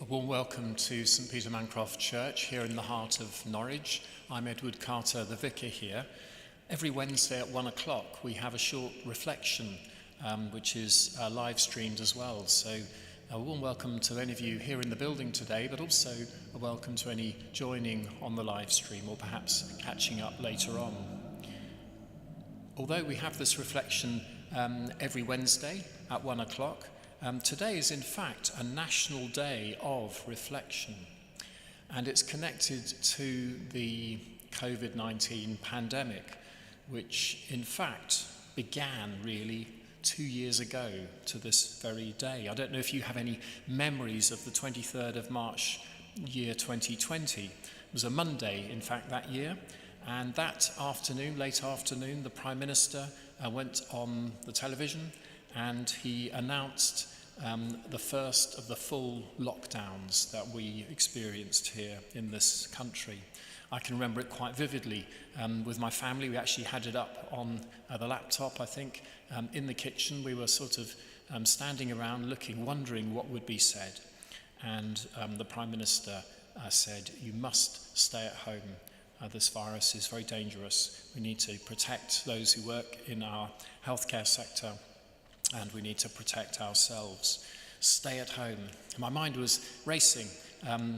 Warm welcome to St Peter Mancroft Church here in the heart of Norwich. I'm Edward Carter, the vicar here. Every Wednesday at 1 o'clock we have a short reflection which is live streamed as well. So a warm welcome to any of you here in the building today, but also a welcome to any joining on the live stream or perhaps catching up later on. Although we have this reflection every Wednesday at 1 o'clock, today is in fact a national day of reflection, and it's connected to the COVID-19 pandemic, which in fact began really 2 years ago to this very day. I don't know if you have any memories of the 23rd of March year 2020. It was a Monday in fact that year, and that afternoon, late afternoon, the Prime Minister went on the television and he announced the first of the full lockdowns that we experienced here in this country. I can remember it quite vividly. With my family, we actually had it up on the laptop, I think, in the kitchen. We were sort of standing around looking, wondering what would be said. And the Prime Minister said, "You must stay at home. This virus is very dangerous. We need to protect those who work in our healthcare sector, and we need to protect ourselves. Stay at home." My mind was racing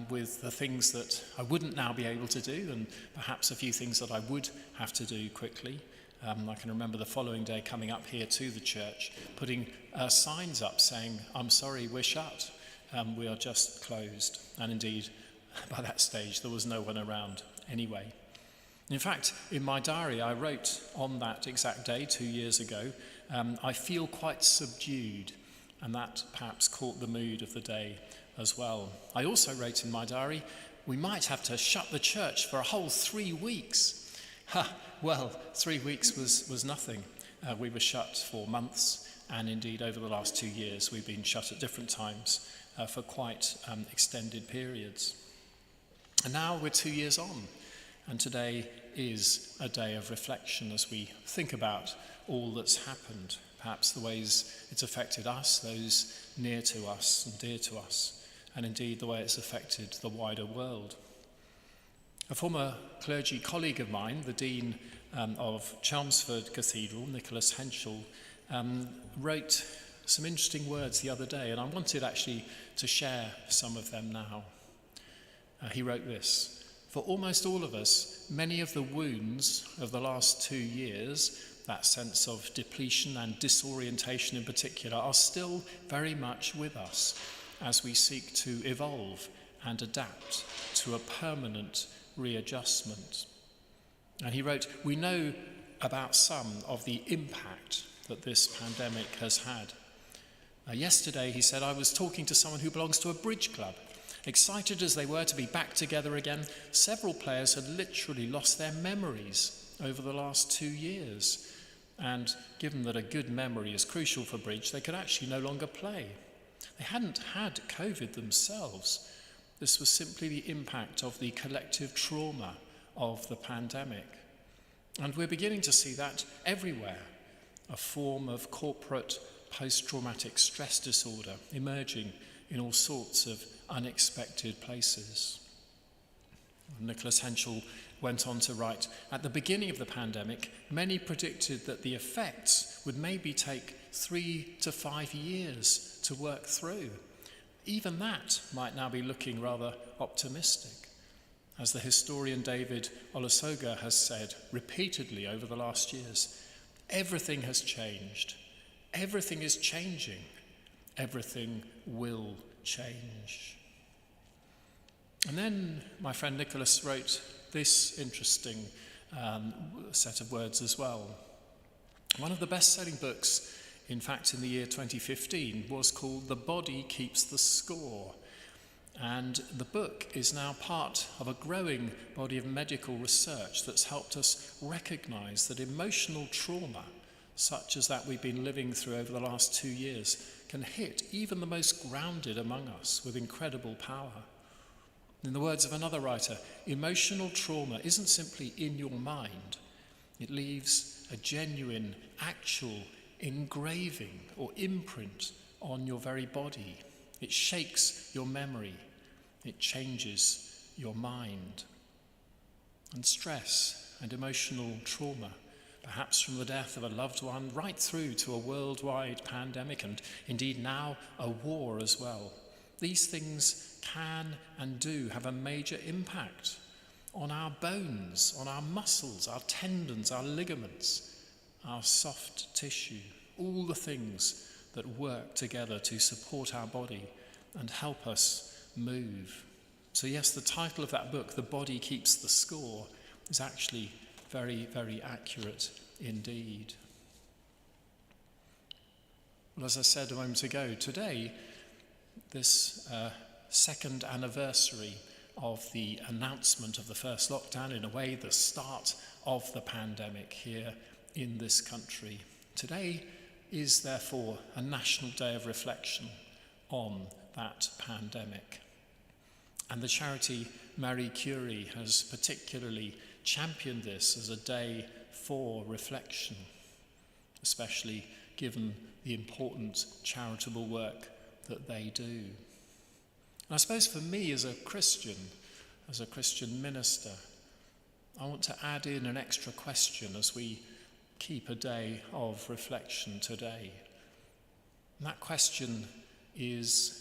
with the things that I wouldn't now be able to do, and perhaps a few things that I would have to do quickly. I can remember the following day coming up here to the church, putting signs up saying, "I'm sorry, we're shut. We are just closed." And indeed, by that stage, there was no one around anyway. In fact, in my diary, I wrote on that exact day 2 years ago, "I feel quite subdued," and that perhaps caught the mood of the day as well. I also wrote in my diary, "We might have to shut the church for a whole 3 weeks." Well, 3 weeks was nothing. We were shut for months, and indeed over the last 2 years we've been shut at different times for quite extended periods. And now we're 2 years on, and today is a day of reflection as we think about all that's happened, perhaps the ways it's affected us, those near to us and dear to us, and indeed the way it's affected the wider world. A former clergy colleague of mine, the Dean of Chelmsford Cathedral, Nicholas Henschel, wrote some interesting words the other day, and I wanted actually to share some of them now. He wrote this: "For almost all of us, many of the wounds of the last 2 years, that sense of depletion and disorientation in particular, are still very much with us as we seek to evolve and adapt to a permanent readjustment." And he wrote, "We know about some of the impact that this pandemic has had. Yesterday," he said, "I was talking to someone who belongs to a bridge club. Excited as they were to be back together again, several players had literally lost their memories over the last 2 years. And given that a good memory is crucial for bridge, they could actually no longer play. They hadn't had COVID themselves. This was simply the impact of the collective trauma of the pandemic. And we're beginning to see that everywhere, a form of corporate post-traumatic stress disorder emerging in all sorts of unexpected places." Nicholas Henschel went on to write, "At the beginning of the pandemic, many predicted that the effects would maybe take 3 to 5 years to work through. Even that might now be looking rather optimistic. As the historian David Olusoga has said repeatedly over the last years, everything has changed. Everything is changing. Everything will change." And then my friend Nicholas wrote this interesting set of words as well. One of the best-selling books, in fact in the year 2015, was called "The Body Keeps the Score." And the book is now part of a growing body of medical research that's helped us recognize that emotional trauma, such as that we've been living through over the last 2 years, can hit even the most grounded among us with incredible power. In the words of another writer, emotional trauma isn't simply in your mind. It leaves a genuine, actual engraving or imprint on your very body. It shakes your memory It changes your mind. And stress and emotional trauma, perhaps from the death of a loved one, right through to a worldwide pandemic, and indeed now a war as well. These things can and do have a major impact on our bones, on our muscles, our tendons, our ligaments, our soft tissue, all the things that work together to support our body and help us move. So yes, the title of that book, The Body Keeps the Score, is actually very, very accurate indeed. Well, as I said a moment ago, today, this second anniversary of the announcement of the first lockdown, in a way the start of the pandemic here in this country. Today is therefore a national day of reflection on that pandemic. And the charity Marie Curie has particularly championed this as a day for reflection, especially given the important charitable work that they do. And I suppose for me as a Christian minister, I want to add in an extra question as we keep a day of reflection today. And that question is,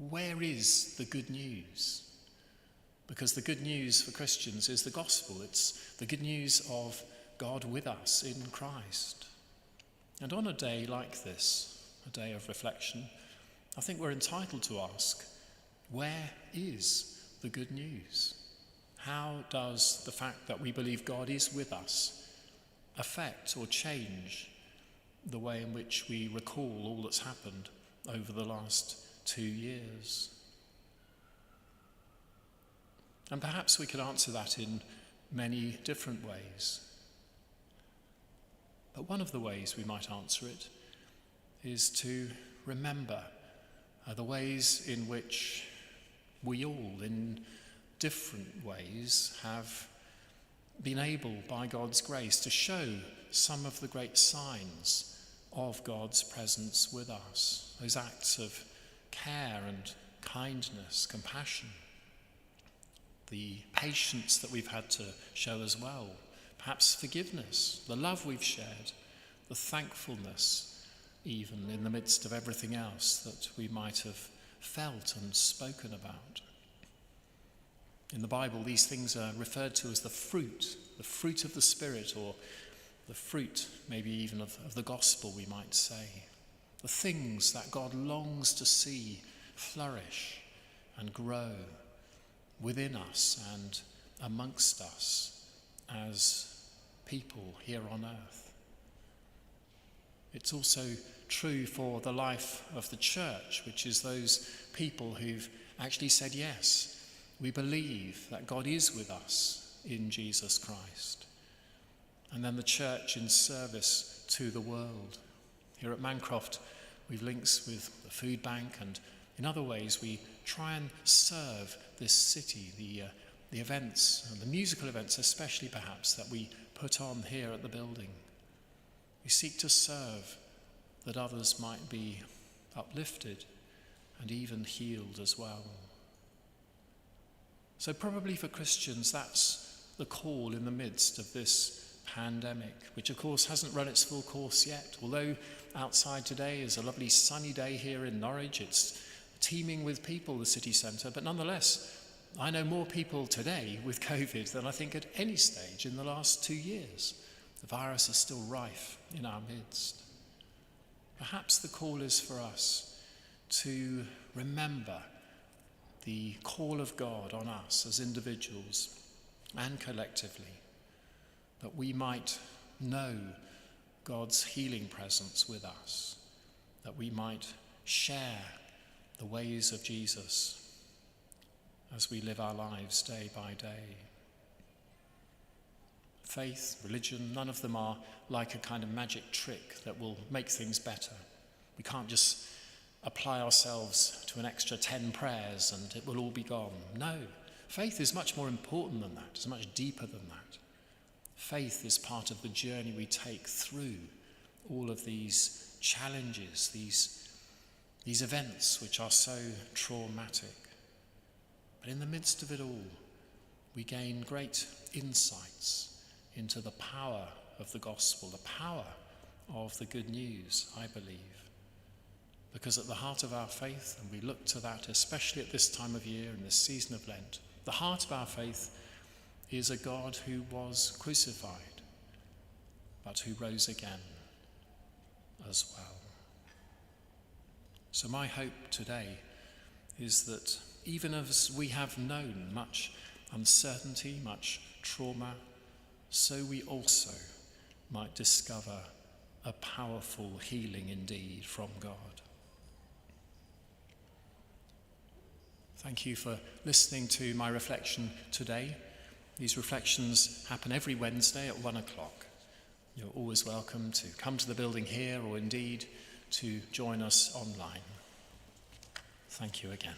where is the good news? Because the good news for Christians is the gospel. It's the good news of God with us in Christ. And on a day like this, a day of reflection, I think we're entitled to ask, where is the good news? How does the fact that we believe God is with us affect or change the way in which we recall all that's happened over the last 2 years? And perhaps we could answer that in many different ways. But one of the ways we might answer it is to remember the ways in which we all, in different ways, have been able, by God's grace, to show some of the great signs of God's presence with us. Those acts of care and kindness, compassion, the patience that we've had to show as well, perhaps forgiveness, the love we've shared, the thankfulness, even in the midst of everything else that we might have felt and spoken about. In the Bible, these things are referred to as the fruit of the Spirit, or the fruit, maybe even of the gospel, we might say. The things that God longs to see flourish and grow within us and amongst us as people here on earth. It's also true for the life of the church, which is those people who've actually said, yes, we believe that God is with us in Jesus Christ. And then the church in service to the world. Here at Mancroft, we've links with the food bank, and in other ways we try and serve this city, the events, and the musical events especially perhaps, that we put on here at the building. We seek to serve that others might be uplifted and even healed as well. So probably for Christians, that's the call in the midst of this pandemic, which of course hasn't run its full course yet. Although outside today is a lovely sunny day here in Norwich, it's teeming with people, the city centre, but nonetheless, I know more people today with COVID than I think at any stage in the last 2 years. The virus is still rife in our midst. Perhaps the call is for us to remember the call of God on us as individuals and collectively, that we might know God's healing presence with us, that we might share the ways of Jesus as we live our lives day by day. Faith, religion, none of them are like a kind of magic trick that will make things better. We can't just apply ourselves to an extra 10 prayers and it will all be gone. No, faith is much more important than that. It's much deeper than that. Faith is part of the journey we take through all of these challenges, these events which are so traumatic. But in the midst of it all, we gain great insights into the power of the gospel, the power of the good news, I believe. Because at the heart of our faith, and we look to that especially at this time of year in this season of Lent, the heart of our faith is a God who was crucified, but who rose again as well. So my hope today is that even as we have known much uncertainty, much trauma, so we also might discover a powerful healing indeed from God. Thank you for listening to my reflection today. These reflections happen every Wednesday at 1 o'clock. You're always welcome to come to the building here or indeed to join us online. Thank you again.